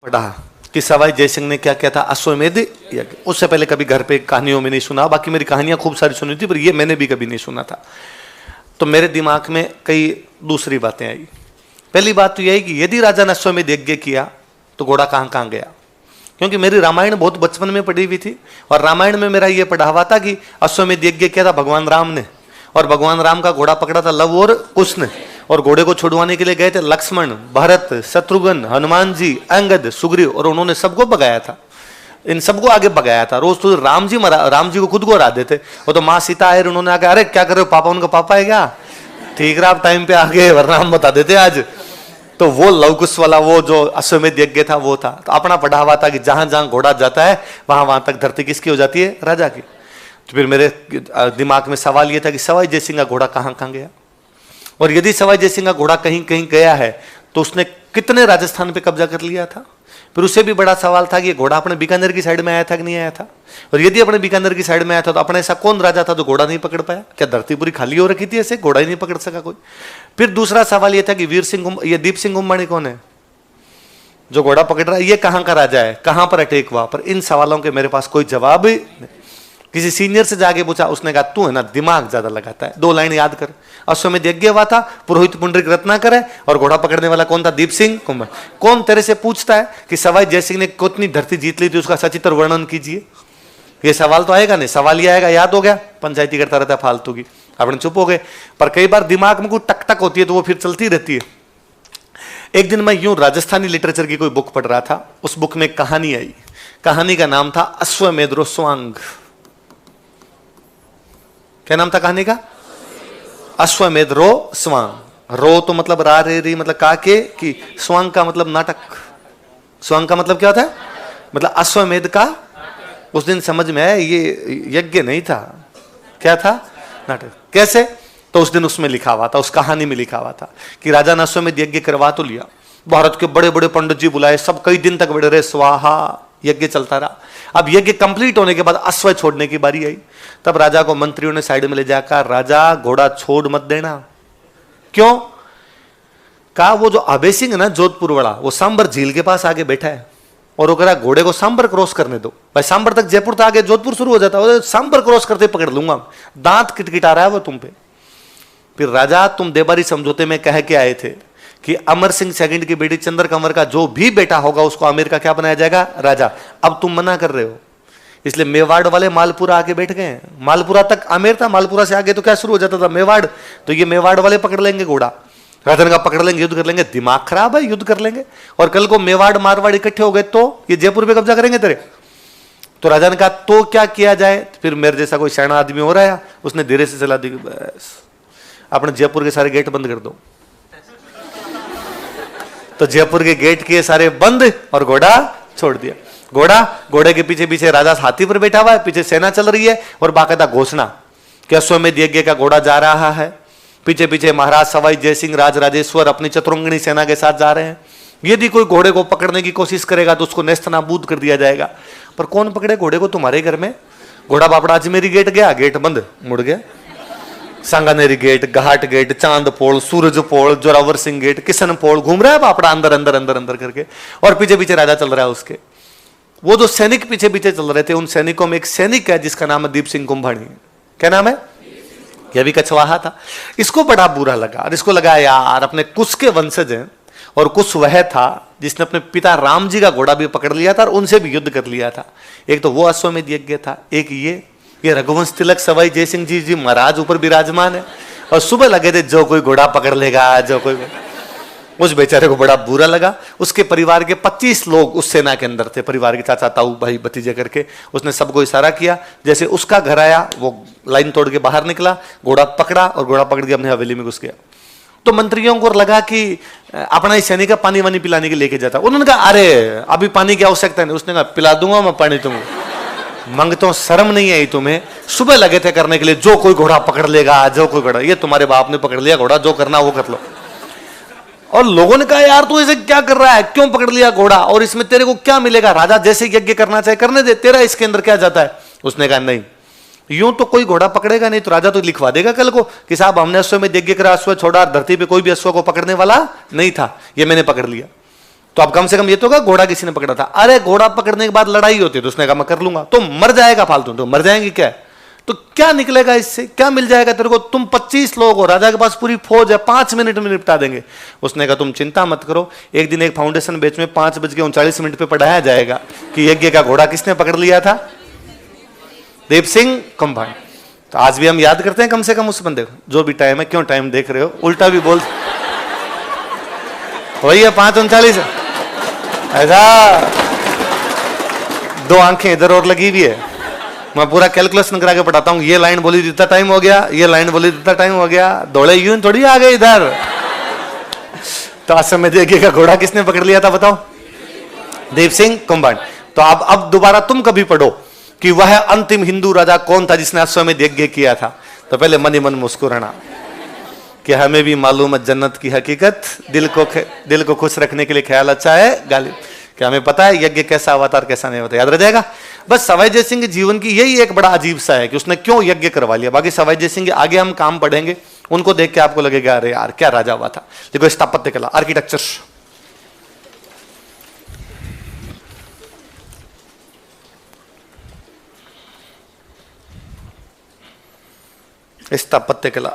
पढ़ा कि सवाई जयसिंह ने क्या किया था अश्वमेध यज्ञ। उससे पहले कभी घर पे कहानियों में नहीं सुना, बाकी मेरी कहानियां खूब सारी सुनी थी पर ये मैंने भी कभी नहीं सुना था। तो मेरे दिमाग में कई दूसरी बातें आई। पहली बात तो यही कि यदि राजा ने अश्वमेध यज्ञ किया तो घोड़ा कहाँ कहाँ गया, क्योंकि मेरी रामायण बहुत बचपन में पढ़ी हुई थी और रामायण में मेरा ये पढ़ा हुआ था कि अश्वमेध यज्ञ किया था भगवान राम ने और भगवान राम का घोड़ा पकड़ा था लव और कुश ने, और घोड़े को छुड़वाने के लिए गए थे लक्ष्मण, भरत, शत्रुघ्न, हनुमान जी, अंगद, सुग्रीव, और उन्होंने सबको भगाया था, इन सबको आगे भगाया था। रोज तो राम जी को खुद को हरा देते। वो तो माँ सीता आए, उन्होंने आगे अरे क्या कर रहे हो पापा, उनका पापा है क्या, ठीक रहा आप टाइम पे आगे, वरना हम बता देते आज। तो वो लवकुश वाला वो जो अश्वमेध यज्ञ था वो था। तो अपना पढ़ा हुआ था कि जहां जहां घोड़ा जाता है वहां वहां तक धरती किसकी हो जाती है, राजा की। तो फिर मेरे दिमाग में सवाल ये था कि सवाई जयसिंह का घोड़ा कहाँ कहाँ गया, और यदि सवाई जयसिंह का घोड़ा कहीं कहीं गया है तो उसने कितने राजस्थान पे कब्जा कर लिया था। फिर उससे भी बड़ा सवाल था कि ये घोड़ा अपने बीकानेर की साइड में आया था कि नहीं आया था, और यदि अपने बीकानेर की साइड में आया था तो अपने ऐसा कौन राजा था जो घोड़ा नहीं पकड़ पाया, क्या धरती पूरी खाली हो रखी थी ऐसे घोड़ा ही नहीं पकड़ सका कोई। फिर दूसरा सवाल ये था कि वीर सिंह ये दीप सिंह गुम्बाणी कौन है जो घोड़ा पकड़ रहा है, ये कहाँ का राजा है, कहाँ पर अटैक हुआ। पर इन सवालों के मेरे पास कोई जवाब नहीं। किसी सीनियर से जाके पूछा, उसने कहा तू है ना दिमाग ज्यादा लगाता है, 2 लाइन याद कर। अश्वमेध यज्ञ हुआ था, पुरोहित पुंडरीक रत्नाकर है और घोड़ा पकड़ने वाला कौन था, दीप सिंह कुंभा। कौन तेरे से पूछता है कि सवाई जयसिंह ने कितनी धरती जीत ली थी, उसका सचित्र वर्णन कीजिए। ये सवाल तो आएगा नहीं, सवाल ये आएगा याद हो गया, पंचायती करता रहता है फालतू की, अपने चुप हो गए। पर कई बार दिमाग में कोई टक टक होती है तो वो फिर चलती रहती है। एक दिन मैं यूं राजस्थानी लिटरेचर की कोई बुक पढ़ रहा था, उस बुक में कहानी आई, कहानी का नाम था अश्वमेध रो स्वांग। क्या नाम था कहानी का, अश्वमेध रो स्वांग। रो तो मतलब रा रे री मतलब काके की, स्वांग का मतलब नाटक। स्वांग का मतलब क्या होता है, मतलब अश्वमेध का। उस दिन समझ में आया ये यज्ञ नहीं था, क्या था, नाटक। कैसे, तो उस दिन उसमें लिखा हुआ था, उस कहानी में लिखा हुआ था कि राजा ने अश्वमेध यज्ञ करवा तो लिया, भारत के बड़े बड़े पंडित जी बुलाए, सब कई दिन तक बैठे रहे, स्वाहा यज्ञ चलता रहा। अब यज्ञ कंप्लीट होने के बाद अश्व छोड़ने की बारी आई। तब राजा को मंत्रियों ने साइड में ले जाकर, राजा घोड़ा छोड़ मत देना। क्यों, कहा वो जो अभय सिंह है ना जोधपुर वाला, वो सांबर झील के पास आगे बैठा है और वो कह रहा घोड़े को सांबर क्रॉस करने दो। भाई सांबर तक जयपुर था, आगे जोधपुर शुरू हो जाता है, सांबर क्रॉस करते पकड़ लूंगा, दांत किटकिटा रहा है वो तुम पे। फिर राजा तुम देबारी समझौते में कह के आए थे कि अमर सिंह सेकंड की बेटी चंद्र कंवर का जो भी बेटा होगा उसको आमिर का क्या बनाया जाएगा, राजा। अब तुम मना कर रहे हो, इसलिए मेवाड़ वाले मालपुरा आके बैठ गए। मालपुरा तक आमिर था, मालपुरा से आगे तो क्या शुरू हो जाता था, मेवाड़। तो ये मेवाड़ वाले पकड़ लेंगे घोड़ा, राजा का पकड़ लेंगे, युद्ध कर लेंगे। दिमाग खराब है, युद्ध कर लेंगे। और कल को मेवाड़ मारवाड़ इकट्ठे हो गए तो ये जयपुर पे कब्जा करेंगे तेरे। तो राजा ने कहा तो क्या किया जाए। फिर मेरे जैसा कोई सैना आदमी हो रहा है, उसने धीरे से चला दी, बस अपने जयपुर के सारे गेट बंद कर दो। तो जयपुर के गेट किए सारे बंद और घोड़ा छोड़ दिया। घोड़े के पीछे पीछे राजा हाथी पर बैठा हुआ है, पीछे सेना चल रही है और बाकायदा घोषणा कि अश्वमेध यज्ञ का घोड़ा जा रहा है। पीछे पीछे महाराज सवाई जयसिंह राजराजेश्वर अपनी चतुरंगिणी सेना के साथ जा रहे हैं। यदि कोई घोड़े को पकड़ने की कोशिश करेगा तो उसको नेस्तनाबूद कर दिया जाएगा। पर कौन पकड़े घोड़े को तुम्हारे घर में। घोड़ा बापड़ा अजमेरी गेट गया, गेट बंद, मुड़ गया। सांगानेरी गेट, घाट गेट, चांद पोल, सूरज पोल, जोरावर सिंह गेट, किशन पोल, घूम रहा है बापड़ा अंदर अंदर अंदर अंदर करके, और पीछे पीछे राजा चल रहा है उसके। वो जो सैनिक पीछे पीछे चल रहे थे, उन सैनिकों में एक सैनिक है जिसका नाम है दीप सिंह कुंभाणी। क्या नाम है, यह भी कछवाहा था। इसको बड़ा बुरा लगा और इसको लगा यार अपने कुश के वंशज हैं, और कुश वह था जिसने अपने पिता राम जी का घोड़ा भी पकड़ लिया था और उनसे भी युद्ध कर लिया था। एक तो वो अश्वमेध यज्ञ था, एक ये रघुवंश तिलक सवाई जयसिंह जी महाराज ऊपर विराजमान है। और सुबह लगे थे जो कोई घोड़ा पकड़ लेगा, जो कोई। उस बेचारे को बड़ा बुरा लगा। उसके परिवार के 25 लोग उस सेना के अंदर थे, परिवार के चाचा ताऊ भाई भतीजे करके। उसने सबको इशारा किया, जैसे उसका घर आया वो लाइन तोड़ के बाहर निकला, घोड़ा पकड़ा और घोड़ा पकड़ के अपनी हवेली में घुस गया। तो मंत्रियों को लगा कि अपना ही सैनिक पानी वानी पिलाने के लेके जाता। उन्होंने कहा अरे अभी पानी की आवश्यकता नहीं। उसने कहा पिला दूंगा मैं पानी तुमको, मंगतो शर्म नहीं आई तुम्हें। सुबह लगे थे करने के लिए, जो कोई घोड़ा पकड़ लेगा, जो कोई घोड़ा, ये तुम्हारे बाप ने पकड़ लिया घोड़ा, जो करना वो कर लो। और लोगों ने कहा यार तू ऐसे क्या कर रहा है, क्यों पकड़ लिया घोड़ा, और इसमें तेरे को क्या मिलेगा, राजा जैसे यज्ञ करना चाहे करने दे, तेरा इसके अंदर क्या जाता है। उसने कहा नहीं, यूं तो कोई घोड़ा पकड़ेगा नहीं तो राजा तो लिखवा देगा कल को कि साहब हमने अश्व में यज्ञ करा, अश्व छोड़ा, धरती पे कोई भी अश्व को पकड़ने वाला नहीं था, ये मैंने पकड़ लिया। तो अब कम से कम ये तो कहा घोड़ा किसी ने पकड़ा था। अरे घोड़ा पकड़ने के बाद लड़ाई होती है तो उसने कहा मैं कर लूंगा। तो मर जाएगा फालतू, तो मर जाएंगे क्या, तो क्या निकलेगा इससे, क्या मिल जाएगा तेरे को, तुम 25 लोग हो, राजा के पास पूरी फौज है, 5 मिनट में निपटा देंगे। उसने कहा तुम चिंता मत करो, एक दिन एक फाउंडेशन बैच में 5:39 पे पढ़ाया जाएगा कि यज्ञ का घोड़ा किसने पकड़ लिया था, देव सिंह कुंभानी। तो आज भी हम याद करते हैं कम से कम उस बंदे को। जो भी टाइम है, क्यों टाइम देख रहे हो, उल्टा भी बोल, वही है 5:39। ऐसा 2 आंखें इधर और लगी हुई है, मैं पूरा कैलकुलेशन करा के पढ़ाता हूँ। ये लाइन बोली इतना टाइम हो गया, ये लाइन बोली इतना टाइम हो गया, दौड़े यूं थोड़ी आ गए इधर। तो अश्वमेध यज्ञ का घोड़ा किसने पकड़ लिया था बताओ, देव सिंह कुंभानी। तो अब दोबारा तुम कभी पढ़ो कि वह अंतिम हिंदू राजा कौन था जिसने अश्वमेध यज्ञ किया था, तो पहले मन ही मन मुस्कुराना कि हमें भी मालूम है जन्नत की हकीकत, दिल को खुश रखने के लिए ख्याल अच्छा है गालिब, कि हमें पता है यज्ञ कैसा हुआ था और कैसा नहीं होता, याद रह जाएगा। बस सवाई जय सिंह के जीवन की यही एक बड़ा अजीब सा है कि उसने क्यों यज्ञ करवा लिया। बाकी सवाई जय सिंह के आगे हम काम पढ़ेंगे, उनको देख के आपको लगेगा अरे यार क्या राजा हुआ था। देखो स्थापत्य कला, आर्किटेक्चर, स्थापत्य कला।